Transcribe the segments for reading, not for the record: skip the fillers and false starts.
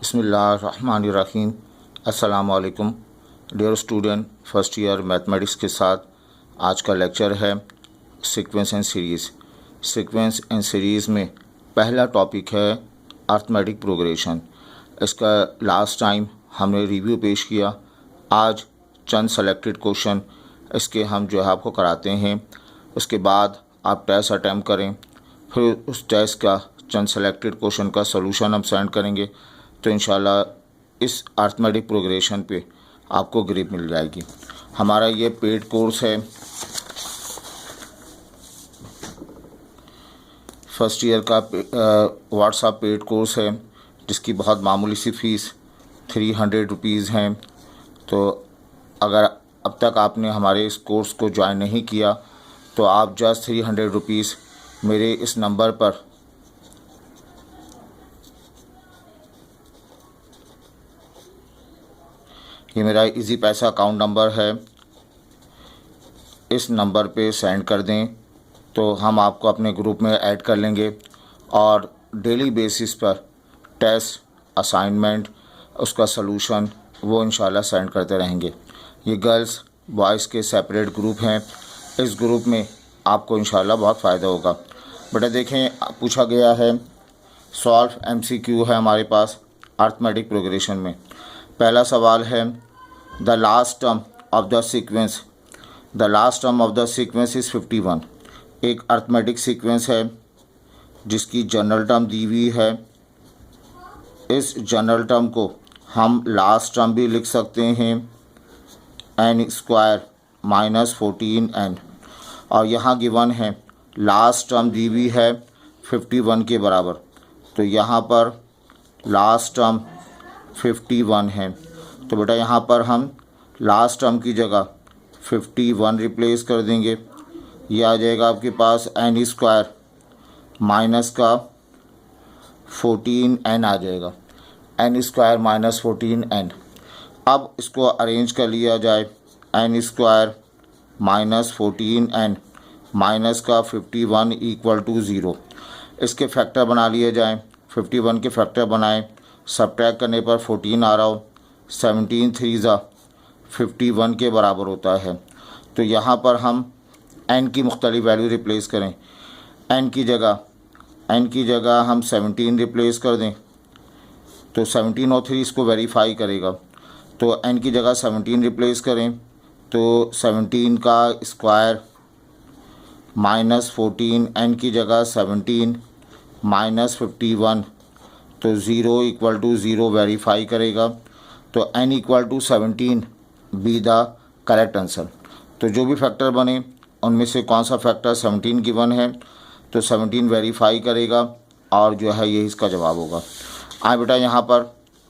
बिस्मिल्लाहिर्रहमानिर्रहीम। अस्सलामु अलैकुम dear student, first year mathematics के साथ आज का लेक्चर है sequence and series. Sequence and series में पहला टॉपिक है अर्थमेटिक प्रोग्रेशन। इसका लास्ट टाइम हमने रिव्यू पेश किया। आज चंद सेलेक्टेड क्वेश्चन इसके हम जो है आपको कराते हैं। उसके बाद आप टेस्ट अटैम्प्ट करें, फिर उस टेस्ट का चंद सेलेक्टेड क्वेश्चन का सलूशन हम सेंड करेंगे। तो इंशाल्लाह इस अर्थमेटिक प्रोग्रेशन पे आपको ग्रिप मिल जाएगी। हमारा ये पेड कोर्स है, फर्स्ट ईयर का व्हाट्सएप पेड कोर्स है, जिसकी बहुत मामूली सी फ़ीस 300 रुपीज़ हैं। तो अगर अब तक आपने हमारे इस कोर्स को ज्वाइन नहीं किया तो आप जस्ट 300 रुपीज़ मेरे इस नंबर पर ये मेरा इजी पैसा अकाउंट नंबर है, इस नंबर पे सेंड कर दें तो हम आपको अपने ग्रुप में ऐड कर लेंगे और डेली बेसिस पर टेस्ट, असाइनमेंट, उसका सलूशन वो इंशाल्लाह सेंड करते रहेंगे। ये गर्ल्स बॉयज़ के सेपरेट ग्रुप हैं। इस ग्रुप में आपको इंशाल्लाह बहुत फ़ायदा होगा। बेटा देखें, पूछा गया है सॉल्व MCQ है हमारे पास अर्थमेटिक प्रोग्रेशन में। पहला सवाल है the last term of the sequence. The last term of the sequence is 51। एक अर्थमेटिक सीक्वेंस है जिसकी जनरल टर्म दी हुई है। इस जनरल टर्म को हम लास्ट टर्म भी लिख सकते हैं n² - 14n, और यहाँ गिवन है लास्ट टर्म दी हुई है 51 के बराबर। तो यहाँ पर लास्ट टर्म 51 है। तो बेटा यहाँ पर हम लास्ट टर्म की जगह 51 रिप्लेस कर देंगे। ये आ जाएगा आपके पास n² माइनस का 14n आ जाएगा, n² - 14n। अब इसको अरेंज कर लिया जाए, n² - 14n माइनस का 51 = 0। इसके फैक्टर बना लिए जाएँ। 51 के फैक्टर बनाएं, सब्ट्रैक्ट करने पर 14 आ रहा हो, 17 3 51 के बराबर होता है। तो यहाँ पर हम n की मुख्तलिफ वैल्यू रिप्लेस करें। n की जगह हम 17 रिप्लेस कर दें तो 17 और 3 इसको वेरीफाई करेगा। तो n की जगह 17 रिप्लेस करें तो 17 का स्क्वायर माइनस 14, n की जगह 17 माइनस 51 तो 0 = 0 वेरीफाई करेगा। तो n = 17 be the correct answer. तो जो भी फैक्टर बने उनमें से कौन सा फैक्टर 17 गिवन है तो 17 वेरीफाई करेगा और जो है ये इसका जवाब होगा। बेटा यहाँ पर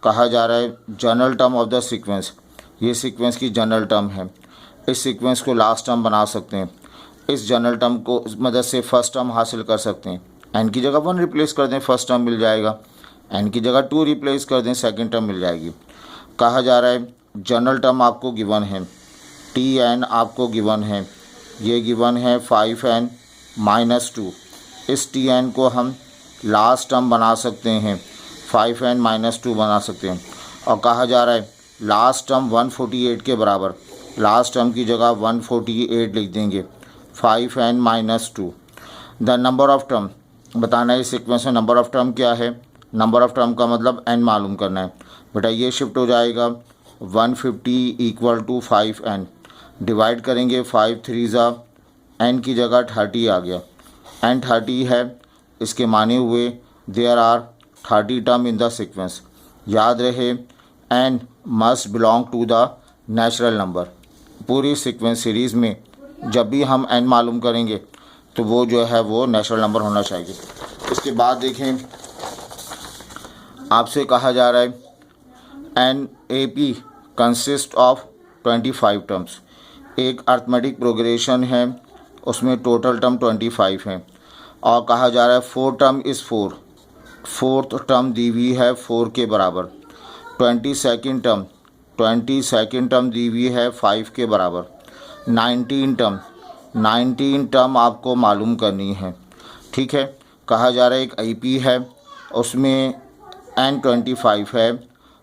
कहा जा रहा है general term of the sequence. ये सीक्वेंस की जनरल टर्म है। इस सीक्वेंस को लास्ट टर्म बना सकते हैं। इस जनरल टर्म को मदद से फर्स्ट टर्म हासिल कर सकते हैं। n की जगह 1 रिप्लेस कर दें, फर्स्ट टर्म मिल जाएगा। n की जगह 2 रिप्लेस कर दें, सेकंड टर्म मिल जाएगी। कहा जा रहा है जनरल टर्म आपको गिवन है, Tn आपको गिवन है, ये गिवन है 5n - 2। इस Tn को हम लास्ट टर्म बना सकते हैं, 5n - 2 बना सकते हैं। और कहा जा रहा है लास्ट टर्म 148 के बराबर। लास्ट टर्म की जगह 148 लिख देंगे, 5n - 2। The number of term बताना है। इस सीक्वेंस में नंबर ऑफ़ टर्म क्या है? नंबर ऑफ़ टर्म का मतलब n मालूम करना है। बेटा ये शिफ्ट हो जाएगा 150 = 5n। डिवाइड करेंगे 5 3 n की जगह 30 आ गया। n 30 है, इसके माने हुए there are 30 term in the sequence. याद रहे n must belong to the natural number. पूरी सीक्वेंस सीरीज़ में जब भी हम n मालूम करेंगे तो वो जो है वो नेचुरल नंबर होना चाहिए। इसके बाद देखें, आपसे कहा जा रहा है NAP कंसिस्ट ऑफ 25 टर्म्स। एक अर्थमेटिक प्रोग्रेशन है, उसमें टोटल टर्म 25 हैं और कहा जा रहा है 4 टर्म इज़ 4। फोर्थ टर्म दी हुई है 4 के बराबर। 22nd टर्म दी हुई है 5 के बराबर। 19 टर्म आपको मालूम करनी है। ठीक है, कहा जा रहा है एक IP है, उसमें एन 25 है,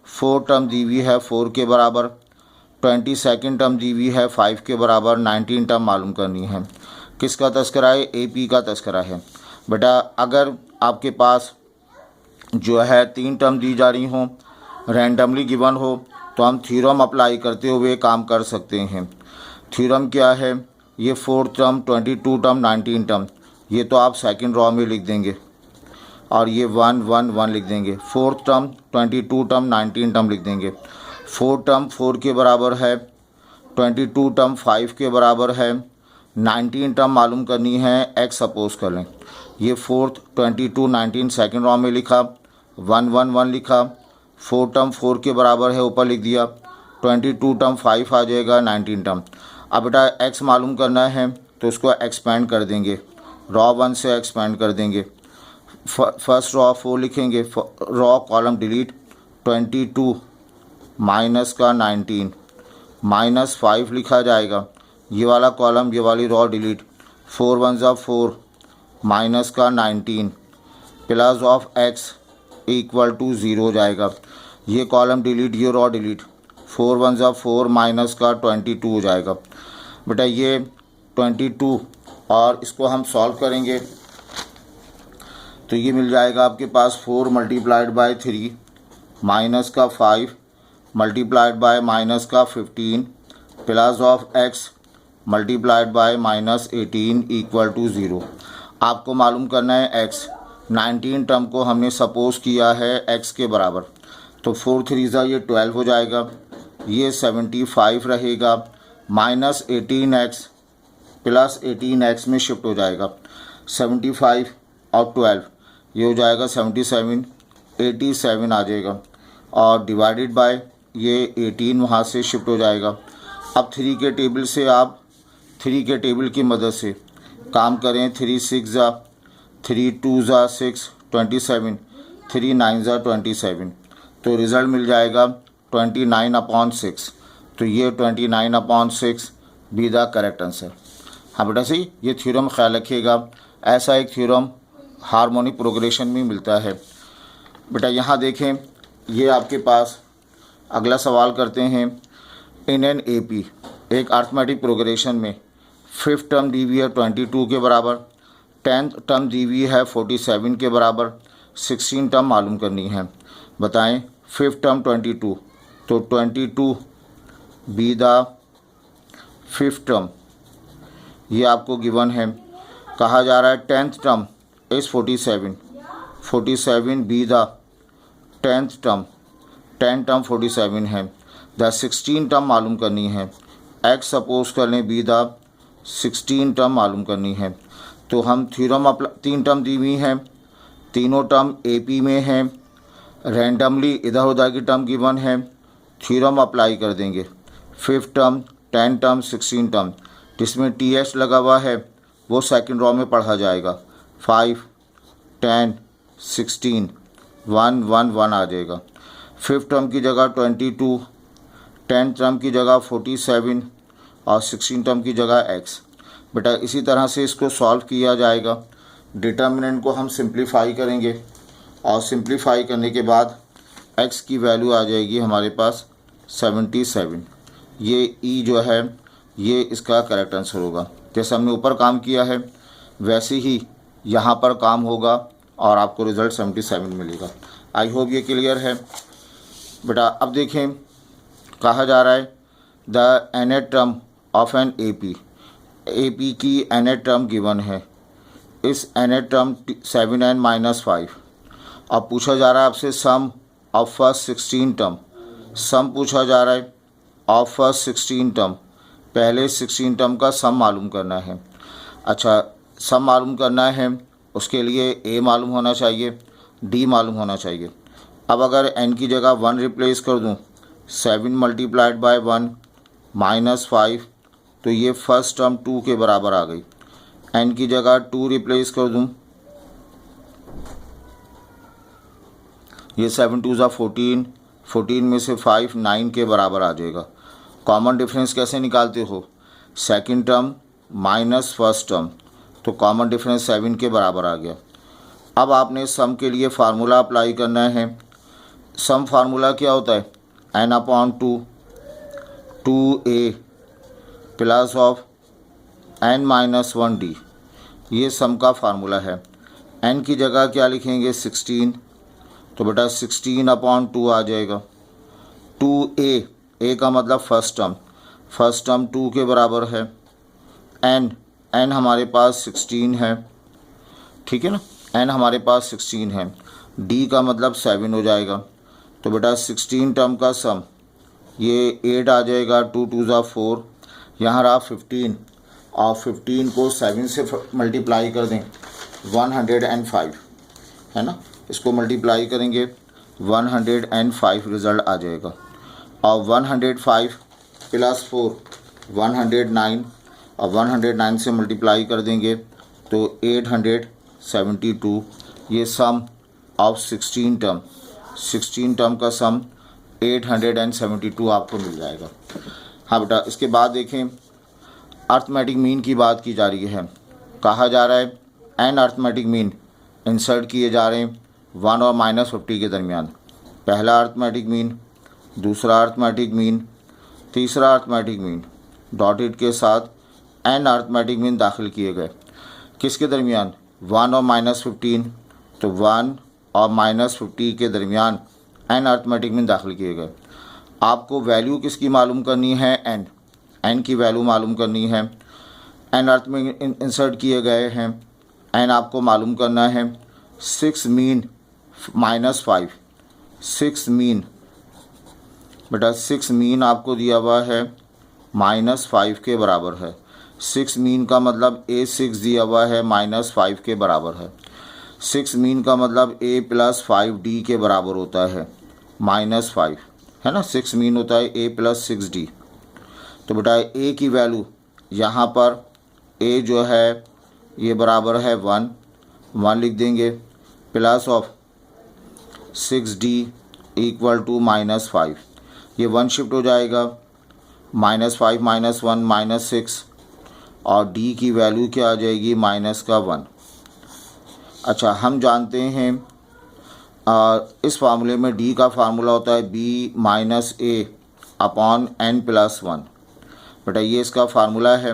4 टर्म दी हुई है 4 के बराबर, 22 टर्म दी हुई है 5 के बराबर, 19 टर्म मालूम करनी है। किसका तस्करा है? AP का तस्करा है। बेटा अगर आपके पास जो है 3 टर्म दी जा रही हों, रैंडमली गिवन हो, तो हम थ्योरम अप्लाई करते हुए काम कर सकते हैं। थ्योरम क्या है? ये 4 टर्म, 22 टर्म, 19 टर्म, ये तो आप सेकंड रॉ में लिख देंगे और ये 1 1 1 लिख देंगे। 4 टर्म, 22 टर्म, 19 टर्म लिख देंगे। 4 टर्म 4 के बराबर है, 22 टर्म 5 के बराबर है, 19 टर्म मालूम करनी है, x सपोज कर लें। ये 4th 22 19 सेकंड रॉ में लिखा, 1 1 1 लिखा, 4 टर्म 4 के बराबर है, ऊपर लिख दिया, 22 टर्म 5 आ जाएगा, 19 टर्म। अब बेटा x मालूम करना है तो उसको एक्सपेंड कर देंगे, रॉ 1 से एक्सपेंड कर देंगे। फर्स्ट रॉ 4 लिखेंगे, रॉ कॉलम डिलीट, 22 माइनस का 19 माइनस 5 लिखा जाएगा, ये वाला कॉलम ये वाली रॉ डिलीट, 4 1 ज़ा 4 माइनस का 19 plus of x equal to 0 हो जाएगा। ये कॉलम डिलीट, ये रॉ डिलीट, 4 1 ज़ा 4 माइनस का 22 हो जाएगा। बेटा ये 22 और इसको हम सॉल्व करेंगे तो ये मिल जाएगा आपके पास 4 मल्टीप्लाइड बाय 3 माइनस का 5 मल्टीप्लाइड बाय माइनस का 15 plus of x multiplied by minus 18 equal to 0। आपको मालूम करना है x। 19 टर्म को हमने सपोज किया है x के बराबर, तो 4 3 ज़ा ये 12 हो जाएगा, ये 75 रहेगा, माइनस 18x प्लस 18x में शिफ्ट हो जाएगा, 75 और 12 ये हो जाएगा 77, 87 आ जाएगा और डिवाइडेड बाय ये 18 वहाँ से शिफ्ट हो जाएगा। अब 3 के टेबल से आप 3 के टेबल की मदद से काम करें, 3 6 ज़ा 3 2 ज़ा 6 27, 3 9 ज़ा 27, तो रिज़ल्ट मिल जाएगा 29/6। तो ये 29/6 बी द करेक्ट आंसर। हाँ बेटा सही, ये थ्योरम ख्याल रखिएगा, ऐसा एक थ्योरम हार्मोनिक प्रोग्रेशन में मिलता है। बेटा यहाँ देखें, ये आपके पास अगला सवाल करते हैं। इन एन AP एक अर्थमेटिक प्रोग्रेशन में 5th टर्म दी हुई है 22 के बराबर, 10th टर्म दी हुई है 47 के बराबर, 16 टर्म मालूम करनी है। बताएं 5th टर्म 22, तो 22 बी द 5th टर्म, ये आपको गिवन है। कहा जा रहा है 10th term is 47, 47 be the 10th term, 10 term 47 है। द 16 टर्म मालूम करनी है, x सपोज कर लें बी द 16 टर्म मालूम करनी है। तो हम थ्योरम 3 टर्म दी हुई हैं, तीनों टर्म AP में हैं, रैंडमली इधर उधर की टर्म गिवन है, थ्योरम अप्लाई कर देंगे। 5th टर्म, 10 टर्म, 16 टर्म, जिसमें TH लगा हुआ है वो सेकंड रॉ में पढ़ा जाएगा, 5 10 16 1 1 1 आ जाएगा। 5th टर्म की जगह 22, 10 टर्म की जगह 47 और 16 टर्म की जगह x। बेटा इसी तरह से इसको सॉल्व किया जाएगा। डिटर्मिनेंट को हम सिंप्लीफाई करेंगे और सिंप्लीफाई करने के बाद x की वैल्यू आ जाएगी हमारे पास 77। ये E जो है ये इसका करेक्ट आंसर होगा। जैसे हमने ऊपर काम किया है वैसे ही यहाँ पर काम होगा और आपको रिज़ल्ट 77 मिलेगा। आई होप ये क्लियर है। बेटा अब देखें, कहा जा रहा है the nth term of an AP की nth टर्म गिवन है। इस nth टर्म 7n-5 अब पूछा जा रहा है आपसे सम ऑफ फर्स्ट 16 टर्म। सम पूछा जा रहा है ऑफ फर्स्ट 16 टर्म, पहले 16 टर्म का सम मालूम करना है। अच्छा, सम मालूम करना है, उसके लिए A मालूम होना चाहिए, D मालूम होना चाहिए। अब अगर n की जगह 1 रिप्लेस कर दूं, 7 मल्टीप्लाइड बाय 1 माइनस 5, तो ये फर्स्ट टर्म 2 के बराबर आ गई। n की जगह 2 रिप्लेस कर दूं, ये 7 2 ज़ा 14, 14 में से 5 9 के बराबर आ जाएगा। कॉमन डिफरेंस कैसे निकालते हो? Second term minus first term, तो कॉमन डिफरेंस 7 के बराबर आ गया। अब आपने सम के लिए फार्मूला अप्लाई करना है। सम फार्मूला क्या होता है, n/2 2a plus of n-1d, ये सम का फार्मूला है। n की जगह क्या लिखेंगे 16, तो बेटा 16/2 आ जाएगा। 2a, a का मतलब फर्स्ट टर्म 2 के बराबर है। n हमारे पास 16 है, ठीक है ना, n हमारे पास 16 है। d का मतलब 7 हो जाएगा, तो बेटा 16 टर्म का सम ये 8 आ जाएगा। 2 2 ज़ा 4, यहाँ रहा 15 और 15 को 7 से मल्टीप्लाई कर दें 105 है ना, इसको मल्टीप्लाई करेंगे 105 रिज़ल्ट आ जाएगा। और 105 प्लस 4 109 और 109 से मल्टीप्लाई कर देंगे तो 872, ये सम ऑफ 16 टर्म का सम 872 आपको मिल जाएगा। हाँ बेटा, इसके बाद देखें अर्थमेटिक मीन की बात की जा रही है। कहा जा रहा है एन अर्थमेटिक मीन इंसर्ट किए जा रहे हैं 1 और -50 के दरमियान। पहला अर्थमेटिक मीन, दूसरा अर्थमेटिक मीन, तीसरा अर्थमेटिक मीन, डॉटेड के साथ एन अर्थमेटिक मीन दाखिल किए गए। किसके दरमियान, 1 और -15, तो 1 और -50 के दरमियान एन अर्थमेटिक मीन दाखिल किए गए। आपको वैल्यू किसकी मालूम करनी है, एन की वैल्यू मालूम करनी है। एन अर्थ में इंसर्ट किए गए हैं, एन आपको मालूम करना है 6 मीन -5, 6 मीन, बेटा 6 मीन आपको दिया हुआ है -5 के बराबर है। 6 मीन का मतलब A6 दिया हुआ है -5 के बराबर है। 6 मीन का मतलब A + 5D के बराबर होता है -5, है ना। 6 मीन होता है A + 6D। तो बेटा A की वैल्यू यहाँ पर A जो है ये बराबर है 1 लिख देंगे, प्लस ऑफ 6D = -5, ये 1 शिफ्ट हो जाएगा, -5 -1 -6, और D की वैल्यू क्या आ जाएगी, -1। अच्छा, हम जानते हैं इस फार्मूले में D का फार्मूला होता है B - A/n+1। बेटा ये इसका फार्मूला है।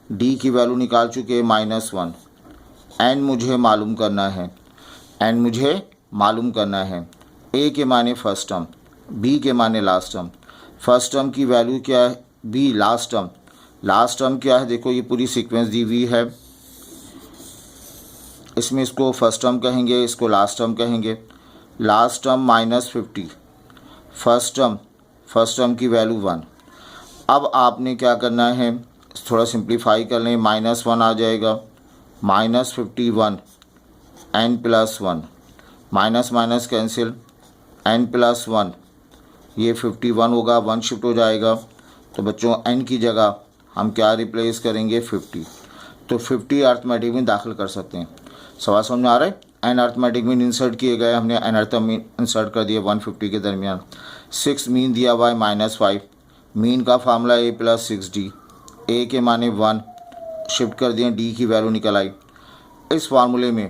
D की वैल्यू निकाल चुके -1, n मुझे मालूम करना है। A के माने फर्स्ट टर्म, B के माने लास्ट टर्म। फर्स्ट टर्म की वैल्यू क्या है, B। लास्ट टर्म क्या है, देखो ये पूरी सीक्वेंस दी हुई है, इसमें इसको फर्स्ट टर्म कहेंगे, इसको लास्ट टर्म कहेंगे। लास्ट टर्म -50, फर्स्ट टर्म की वैल्यू 1। अब आपने क्या करना है, थोड़ा सिंप्लीफाई कर लें, -1 आ जाएगा, -51 n+1, माइनस कैंसिल, n+1 ये 51 होगा, 1 शिफ्ट हो जाएगा। तो बच्चों n की जगह हम क्या रिप्लेस करेंगे, 50। तो 50 अर्थमेटिक मीन दाखिल कर सकते हैं। सवाल समझ में आ रहा है। एन अर्थमेटिक मीन इंसर्ट किए गए, हमने एन अर्थमेटिक मीन इंसर्ट कर दिया 150 के दरमियान। 6 मीन दिया हुआ है -5, मीन का फार्मूला A + 6D, A के माने 1 शिफ्ट कर दिए, D की वैल्यू निकल आई। इस फार्मूले में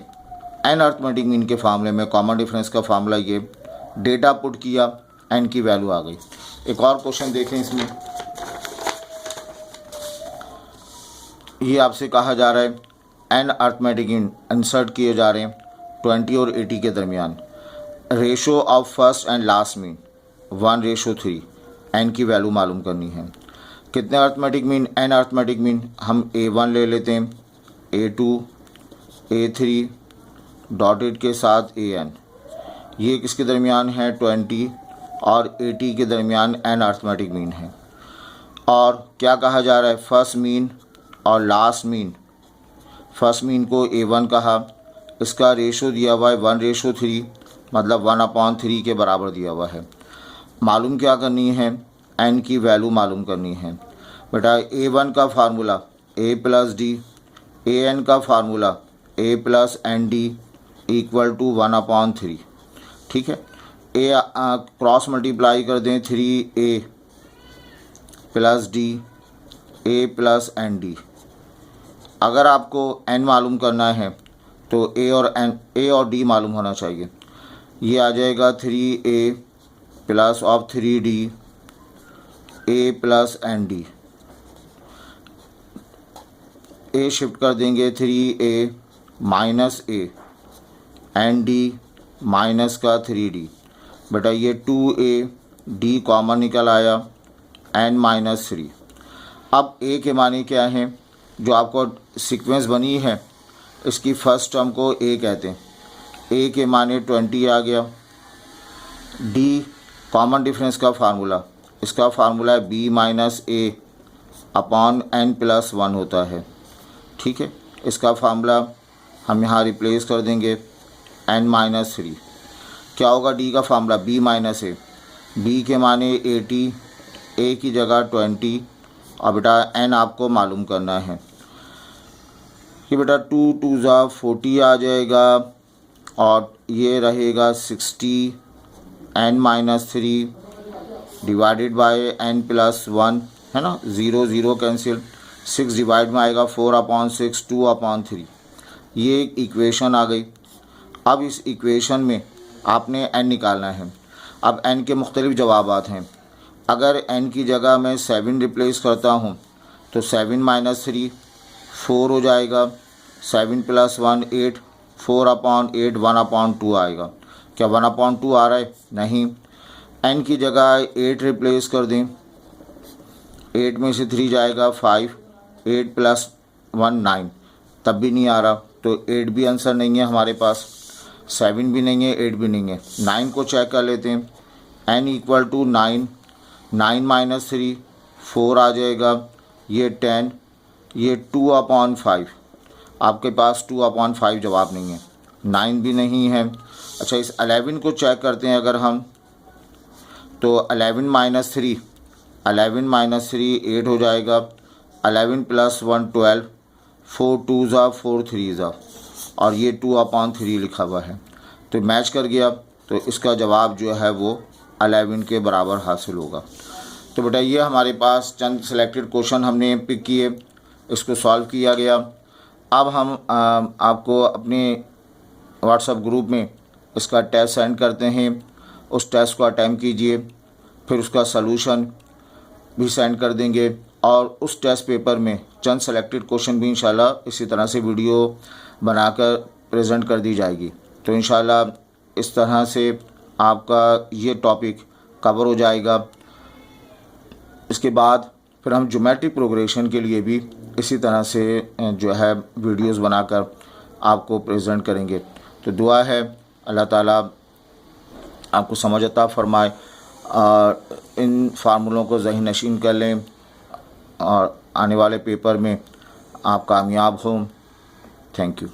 एन अर्थमेटिक मीन के फार्मूले में कॉमन डिफरेंस का फार्मूला ये, डेटा पुट किया, एन की वैल्यू आ गई। एक और क्वेश्चन देखें, इसमें ये आपसे कहा जा रहा है एन अर्थमेटिक मीन इंसर्ट किए जा रहे हैं 20 और 80 के दरमियान। Ratio of first and last mean 1:3, n की वैल्यू मालूम करनी है। कितने arithmetic mean, n arithmetic mean, हम A1 ले लेते हैं, A2 A3 डॉटेड के साथ AN, ये किसके दरमियान है, 20 और 80 के दरमियान एन अर्थमेटिक मीन है। और क्या कहा जा रहा है, फर्स्ट मीन और लास्ट मीन। फर्स्ट मीन को A1 कहा, इसका रेशो दिया हुआ है 1:3, मतलब 1/3 के बराबर दिया हुआ है। मालूम क्या करनी है, एन की वैल्यू मालूम करनी है। बेटा A1 का फार्मूला A + D, AN का फार्मूला A + ND = 1/3, ठीक है। A क्रॉस मल्टीप्लाई कर दें, 3A + D A + ND। अगर आपको n मालूम करना है तो A और D मालूम होना चाहिए। ये आ जाएगा 3a plus of 3d a plus n d. A shift कर देंगे 3a minus a n d minus का 3d। बेटा ये 2a d कॉमन निकल आया n माइनस 3। अब a के माने क्या हैं, जो आपको सीक्वेंस बनी है इसकी फ़र्स्ट टर्म को a कहते हैं। a के माने 20 आ गया। d कॉमन डिफरेंस का फार्मूला, इसका फार्मूला है b माइनस ए अपॉन n प्लस 1 होता है। ठीक है, इसका फार्मूला हम यहाँ रिप्लेस कर देंगे n माइनस 3। क्या होगा d का फार्मूला, b माइनस ए, b के माने 80, a की जगह 20 और बेटा n आपको मालूम करना है। ये बेटा 2 2 ज़ा 40 आ जाएगा और ये रहेगा 60 n minus 3 divided by n plus 1, है ना, 0 0 कैंसिल, 6 डिवाइड में आएगा 4/6 2/3। ये एक इक्वेशन आ गई। अब इस इक्वेशन में आपने n निकालना है। अब n के मुख्तलिफ जवाबात हैं। अगर n की जगह मैं 7 रिप्लेस करता हूँ तो 7 माइनस 3 4 हो जाएगा, 7 प्लस 1 8, 4/8 1/2 आएगा। क्या 1/2 आ रहा है? नहीं। n की जगह 8 रिप्लेस कर दें, 8 में से 3 जाएगा 5, 8 प्लस 1 9, तब भी नहीं आ रहा, तो 8 भी आंसर नहीं है हमारे पास, 7 भी नहीं है, 8 भी नहीं है। 9 को चेक कर लेते हैं। n इक्वल टू 9, 9 माइनस 3 4 आ जाएगा, ये 10, ये 2/5। आपके पास 2/5 जवाब नहीं है, 9 भी नहीं है। अच्छा, इस 11 को चेक करते हैं अगर हम, तो 11 माइनस 3 8 हो जाएगा, 11 प्लस 1 12, 4 2 ज़ा 4 3 ज़ा, और ये 2/3 लिखा हुआ है, तो मैच कर गया। तो इसका जवाब जो है वो 11 के बराबर हासिल होगा। तो बेटा ये हमारे पास चंद सिलेक्टेड क्वेश्चन हमने पिक किए, इसको सॉल्व किया गया। अब हम आपको अपने व्हाट्सएप ग्रुप में इसका टेस्ट सेंड करते हैं, उस टेस्ट को अटैम्प्ट कीजिए, फिर उसका सलूशन भी सेंड कर देंगे और उस टेस्ट पेपर में चंद सेलेक्टेड क्वेश्चन भी इंशाल्लाह इसी तरह से वीडियो बनाकर प्रेजेंट कर दी जाएगी। तो इंशाल्लाह इस तरह से आपका ये टॉपिक कवर हो जाएगा। इसके बाद फिर हम ज्योमेट्रिक प्रोग्रेशन के लिए भी इसी तरह से जो है वीडियोस बनाकर आपको प्रेजेंट करेंगे। तो दुआ है अल्लाह ताला आपको समझ अता फरमाए और इन फार्मूलों को ज़हन नशीन कर लें और आने वाले पेपर में आप कामयाब हों। Thank you.